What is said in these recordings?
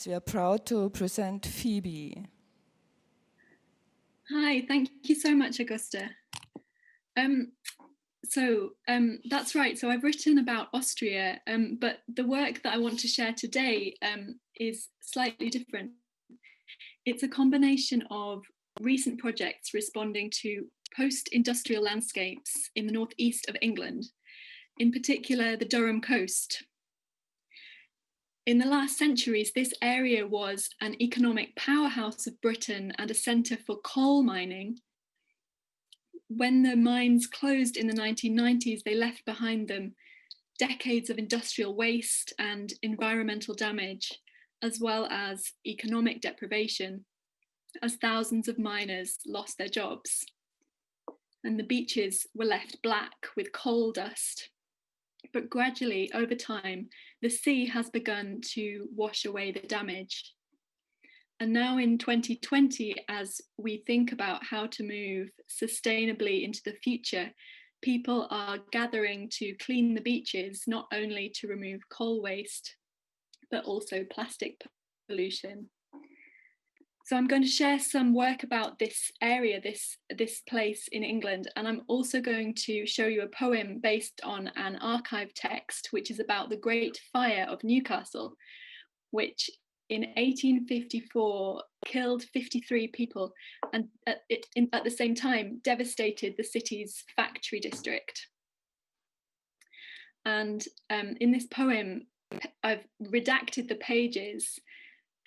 We are proud to present Phoebe. Hi, thank you so much, Augusta. That's right. So I've written about Austria, but the work that I want to share today is slightly different. It's a combination of recent projects responding to post-industrial landscapes in the northeast of England, in particular the Durham coast. In the last centuries, this area was an economic powerhouse of Britain and a centre for coal mining. When the mines closed in the 1990s, they left behind them decades of industrial waste and environmental damage, as well as economic deprivation, as thousands of miners lost their jobs. And the beaches were left black with coal dust. But gradually, over time, the sea has begun to wash away the damage. And now in 2020, as we think about how to move sustainably into the future, people are gathering to clean the beaches, not only to remove coal waste, but also plastic pollution. So I'm going to share some work about this area, this place in England, and I'm also going to show you a poem based on an archive text, which is about the Great Fire of Newcastle, which in 1854 killed 53 people and at the same time devastated the city's factory district. And in this poem, I've redacted the pages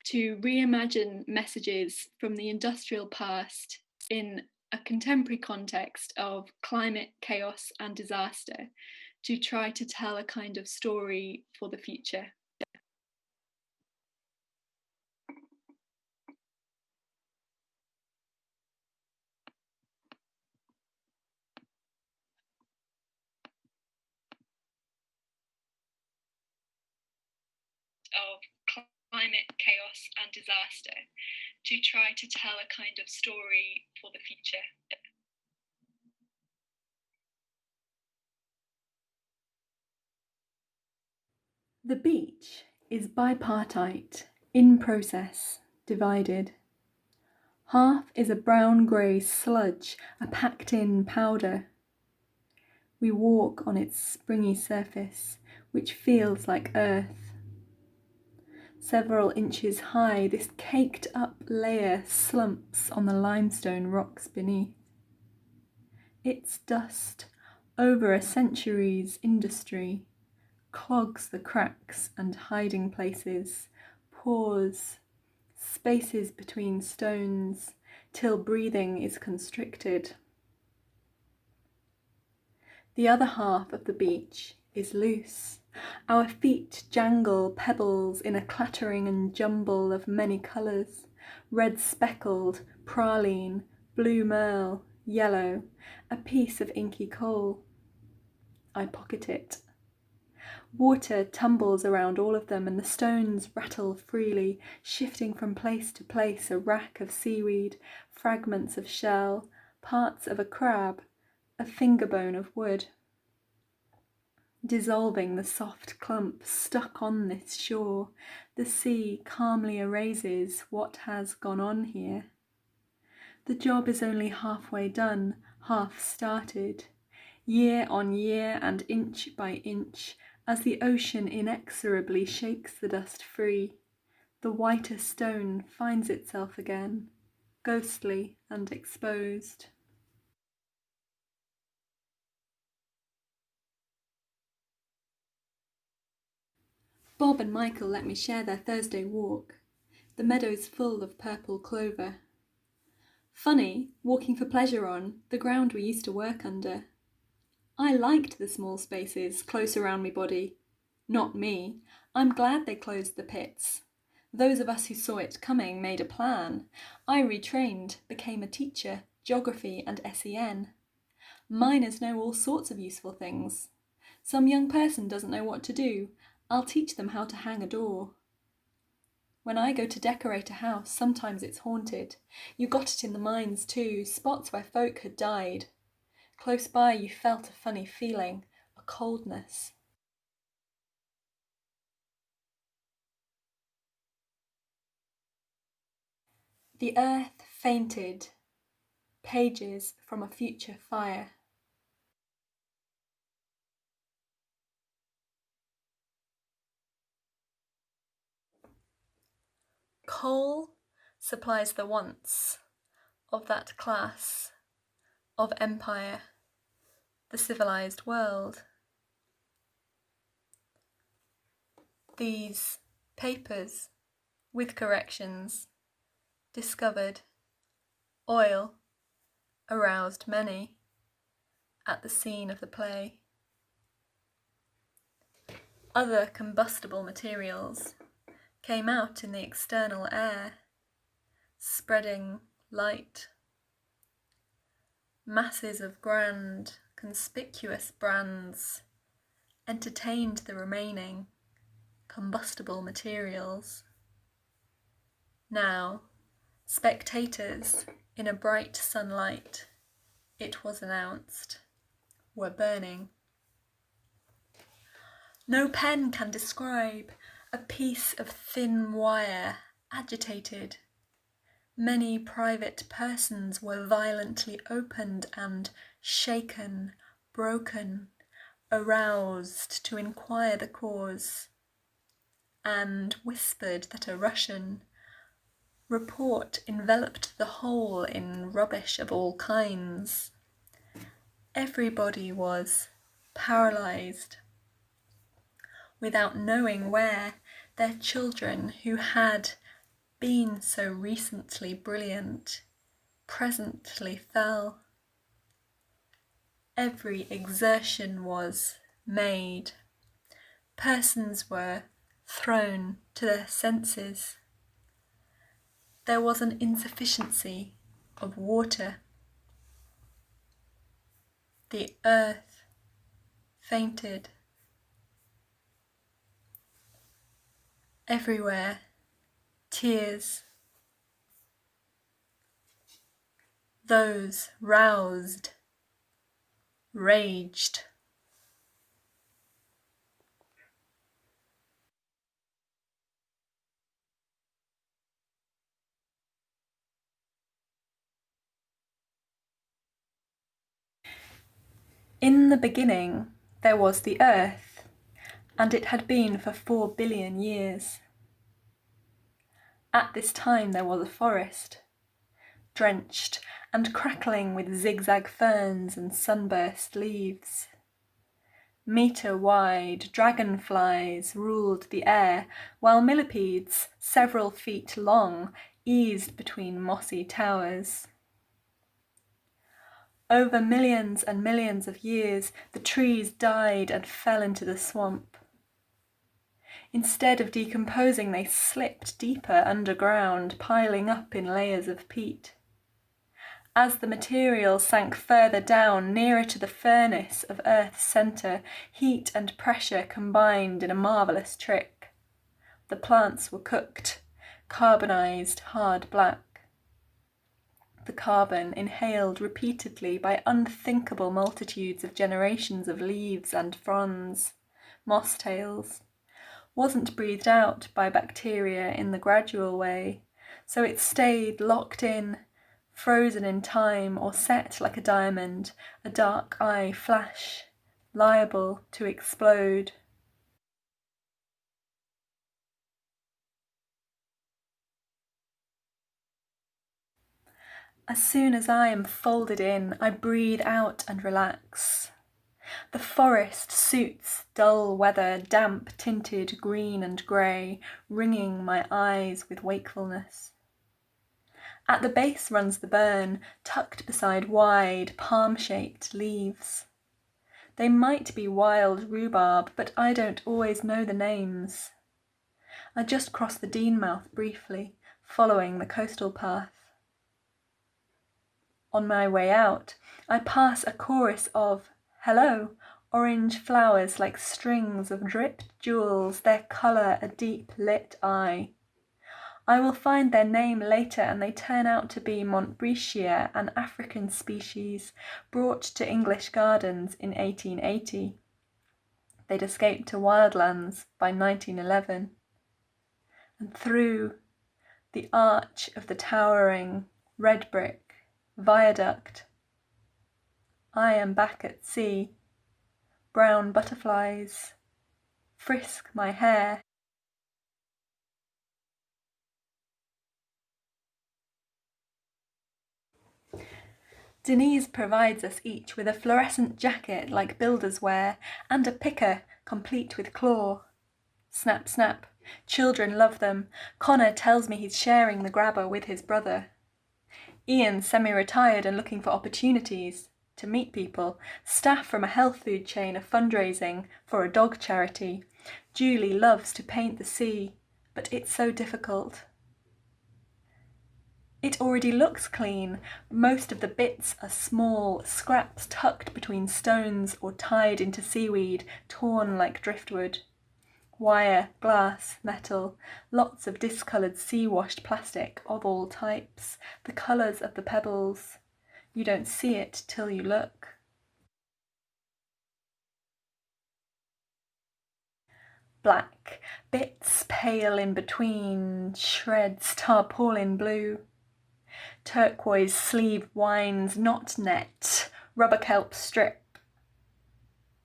to reimagine messages from the industrial past in a contemporary context of climate, chaos, and disaster, to try to tell a kind of story for the future. Of climate, chaos, and disaster, to try to tell a kind of story for the future. The beach is bipartite, in process, divided. Half is a brown-grey sludge, a packed-in powder. We walk on its springy surface, which feels like earth. Several inches high, this caked-up layer slumps on the limestone rocks beneath. Its dust, over a century's industry, clogs the cracks and hiding places, pores, spaces between stones, till breathing is constricted. The other half of the beach is loose. Our feet jangle pebbles in a clattering and jumble of many colours, red speckled, praline, blue merle, yellow, a piece of inky coal. I pocket it. Water tumbles around all of them, and the stones rattle freely, shifting from place to place, a rack of seaweed, fragments of shell, parts of a crab, a finger bone of wood. Dissolving the soft clumps stuck on this shore, the sea calmly erases what has gone on here. The job is only halfway done, half started, year on year and inch by inch, as the ocean inexorably shakes the dust free, the whiter stone finds itself again, ghostly and exposed. Bob and Michael let me share their Thursday walk, the meadows full of purple clover. Funny, walking for pleasure on the ground we used to work under. I liked the small spaces close around me body. Not me. I'm glad they closed the pits. Those of us who saw it coming made a plan. I retrained, became a teacher, geography and SEN. Miners know all sorts of useful things. Some young person doesn't know what to do. I'll teach them how to hang a door. When I go to decorate a house, sometimes it's haunted. You got it in the mines too, spots where folk had died. Close by you felt a funny feeling, a coldness. The earth fainted, pages from a future fire. Coal supplies the wants of that class of empire, the civilized world. These papers, with corrections, discovered oil aroused many at the scene of the play. Other combustible materials came out in the external air, spreading light. Masses of grand, conspicuous brands entertained the remaining combustible materials. Now, spectators in a bright sunlight, it was announced, were burning. No pen can describe a piece of thin wire agitated. Many private persons were violently opened and shaken, broken, aroused to inquire the cause, and whispered that a Russian report enveloped the whole in rubbish of all kinds. Everybody was paralysed, without knowing where their children, who had been so recently brilliant, presently fell. Every exertion was made. Persons were thrown to their senses. There was an insufficiency of water. The earth fainted. Everywhere, tears. Those roused, raged. In the beginning there was the earth, and it had been for 4 billion years. At this time there was a forest, drenched and crackling with zigzag ferns and sunburst leaves. Metre-wide dragonflies ruled the air, while millipedes, several feet long, eased between mossy towers. Over millions and millions of years, the trees died and fell into the swamp. Instead of decomposing, they slipped deeper underground, piling up in layers of peat. As the material sank further down, nearer to the furnace of Earth's centre, heat and pressure combined in a marvellous trick. The plants were cooked, carbonised hard black. The carbon, inhaled repeatedly by unthinkable multitudes of generations of leaves and fronds, moss tails, wasn't breathed out by bacteria in the gradual way, so it stayed locked in, frozen in time, or set like a diamond, a dark eye flash, liable to explode. As soon as I am folded in, I breathe out and relax. The forest suits dull weather, damp-tinted green and grey, ringing my eyes with wakefulness. At the base runs the burn, tucked beside wide, palm-shaped leaves. They might be wild rhubarb, but I don't always know the names. I just cross the Deanmouth briefly, following the coastal path. On my way out, I pass a chorus of "Hello," orange flowers like strings of dripped jewels, their colour a deep lit eye. I will find their name later, and they turn out to be Montbrechia, an African species brought to English gardens in 1880. They'd escaped to wildlands by 1911. And through the arch of the towering red brick viaduct. I am back at sea. Brown butterflies frisk my hair. Denise provides us each with a fluorescent jacket like builders wear, and a picker complete with claw. Snap, snap. Children love them. Connor tells me he's sharing the grabber with his brother. Ian's semi-retired and looking for opportunities to meet people. Staff from a health food chain are fundraising for a dog charity. Julie loves to paint the sea, but it's so difficult. It already looks clean. Most of the bits are small, scraps tucked between stones or tied into seaweed, torn like driftwood. Wire, glass, metal, lots of discoloured sea-washed plastic of all types, the colours of the pebbles. You don't see it till you look. Black, bits pale in between, shreds tarpaulin blue. Turquoise sleeve wines, not net, rubber kelp strip.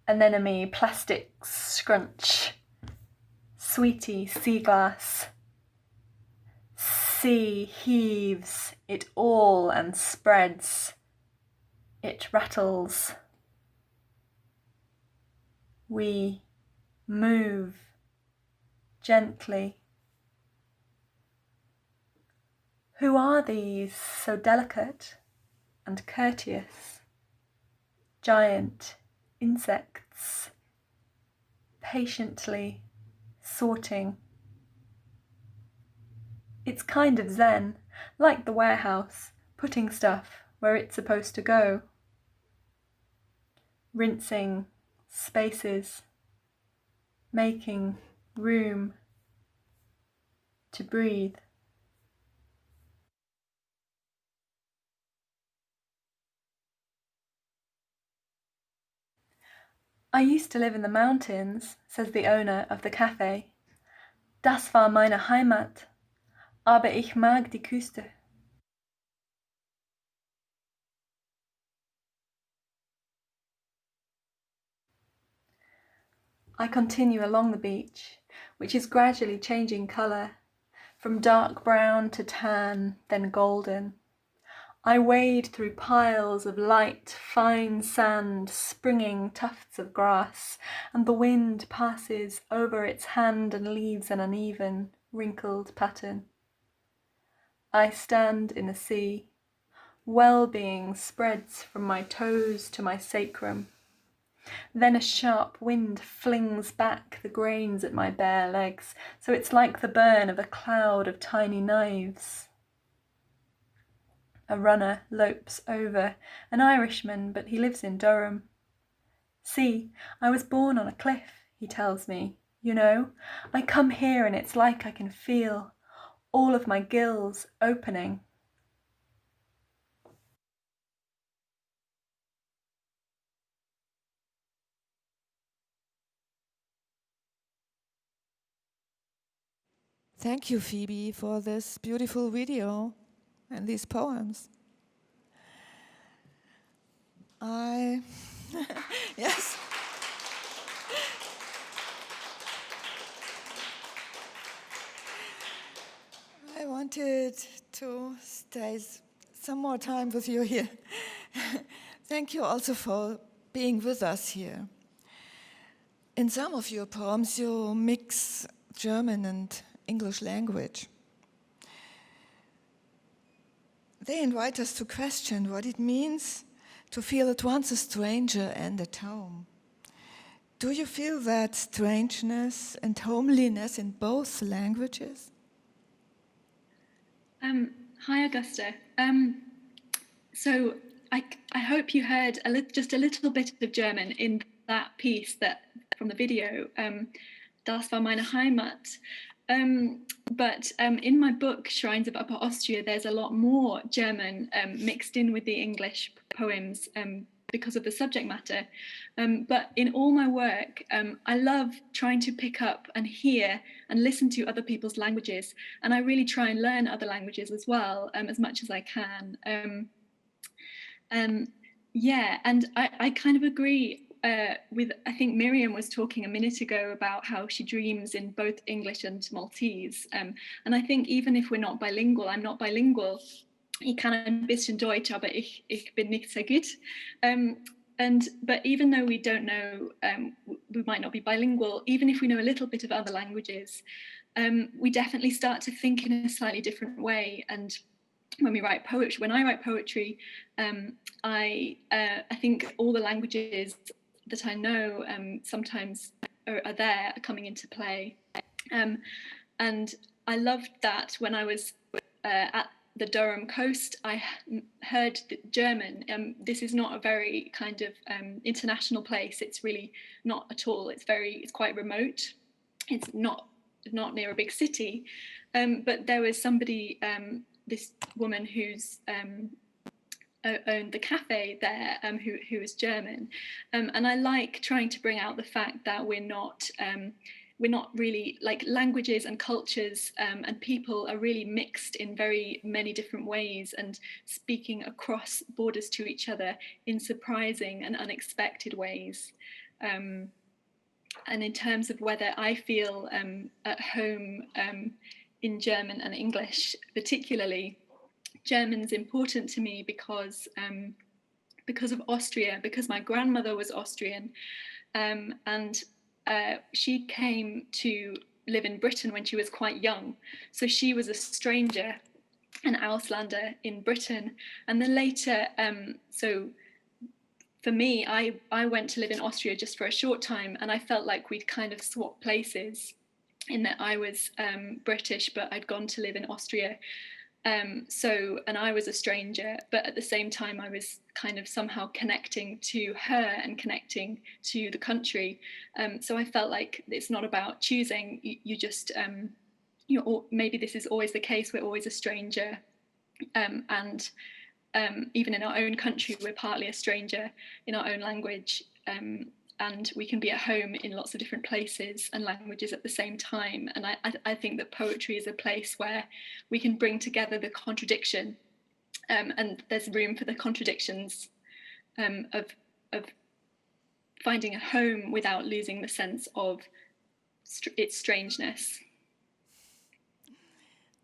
Anemone plastic scrunch. Sweetie sea glass. Sea heaves it all and spreads. It rattles. We move gently. Who are these so delicate and courteous? Giant insects, patiently sorting. It's kind of zen, like the warehouse, putting stuff where it's supposed to go. Rinsing spaces, making room to breathe. I used to live in the mountains, says the owner of the cafe. Das war meine Heimat, aber ich mag die Küste. I continue along the beach, which is gradually changing colour, from dark brown to tan, then golden. I wade through piles of light, fine sand, springing tufts of grass, and the wind passes over its hand and leaves an uneven, wrinkled pattern. I stand in the sea. Well-being spreads from my toes to my sacrum. Then a sharp wind flings back the grains at my bare legs, so it's like the burn of a cloud of tiny knives. A runner lopes over, an Irishman, but he lives in Durham. See, I was born on a cliff, he tells me. You know, I come here and it's like I can feel all of my gills opening. Thank you, Phoebe, for this beautiful video and these poems. Yes. I wanted to stay some more time with you here. Thank you also for being with us here. In some of your poems, you mix German and English language. They invite us to question what it means to feel at once a stranger and at home. Do you feel that strangeness and homeliness in both languages? Hi, Augusta. So I hope you heard just a little bit of German in that piece that from the video, Das war meine Heimat. But in my book, Shrines of Upper Austria, there's a lot more German mixed in with the English poems because of the subject matter. But in all my work, I love trying to pick up and hear and listen to other people's languages. And I really try and learn other languages as well, as much as I can. Yeah, and I kind of agree with, I think Miriam was talking a minute ago about how she dreams in both English and Maltese. And I think even if we're not bilingual, I'm not bilingual, ich kann ein bisschen Deutsch, aber ich bin nicht sehr gut. But even though we don't know, we might not be bilingual, even if we know a little bit of other languages, we definitely start to think in a slightly different way. And when I write poetry, I think all the languages that I know sometimes are coming into play. And I loved that when I was at the Durham coast, I heard German. This is not a very kind of international place. It's really not at all. It's quite remote. It's not near a big city. But there was somebody, this woman who's owned the cafe there, who is German. And I like trying to bring out the fact that we're not really, like, languages and cultures and people are really mixed in very many different ways and speaking across borders to each other in surprising and unexpected ways. And in terms of whether I feel at home in German and English, particularly, German's important to me because of Austria, because my grandmother was Austrian, and she came to live in Britain when she was quite young. So she was a stranger, an Auslander in Britain. And then later, so for me, I went to live in Austria just for a short time, and I felt like we'd kind of swapped places in that I was British, but I'd gone to live in Austria. And I was a stranger, but at the same time, I was kind of somehow connecting to her and connecting to the country. So I felt like it's not about choosing. You just, maybe this is always the case. We're always a stranger. And even in our own country, we're partly a stranger in our own language. And we can be at home in lots of different places and languages at the same time. And I think that poetry is a place where we can bring together the contradiction, and there's room for the contradictions of finding a home without losing the sense of its strangeness.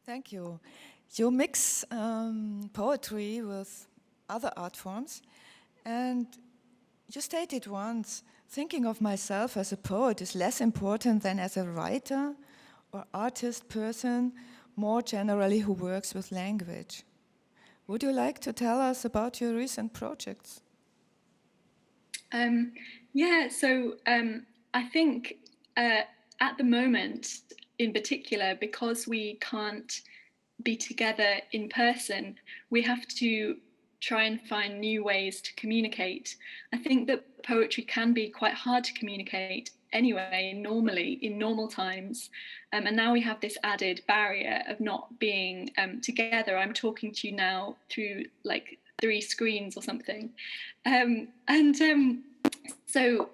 Thank you. You mix poetry with other art forms, and you stated once, thinking of myself as a poet is less important than as a writer or artist person, more generally who works with language. Would you like to tell us about your recent projects? So I think at the moment, in particular, because we can't be together in person, we have to try and find new ways to communicate. I think that poetry can be quite hard to communicate anyway, normally, in normal times. And now we have this added barrier of not being together. I'm talking to you now through like 3 screens or something. So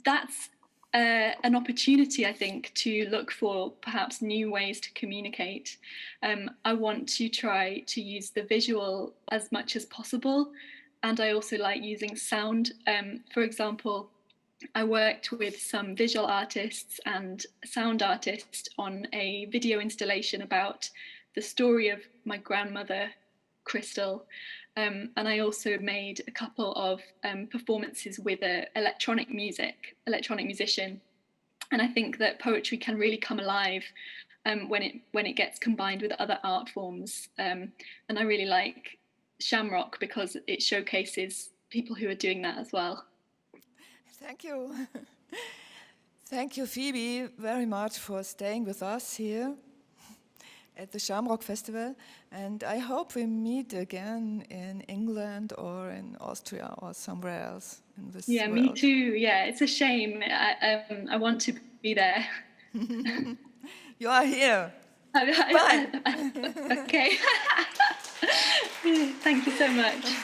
that's an opportunity, I think, to look for perhaps new ways to communicate. I want to try to use the visual as much as possible, and I also like using sound. For example, I worked with some visual artists and sound artists on a video installation about the story of my grandmother, Crystal. And I also made a couple of performances with an electronic musician. And I think that poetry can really come alive when it gets combined with other art forms. And I really like Schamrock because it showcases people who are doing that as well. Thank you. Thank you, Phoebe, very much for staying with us here at the Schamrock-Festival, and I hope we meet again in England or in Austria or somewhere else in this world. Me too. Yeah, it's a shame. I want to be there. You are here. Bye. Okay. Thank you so much.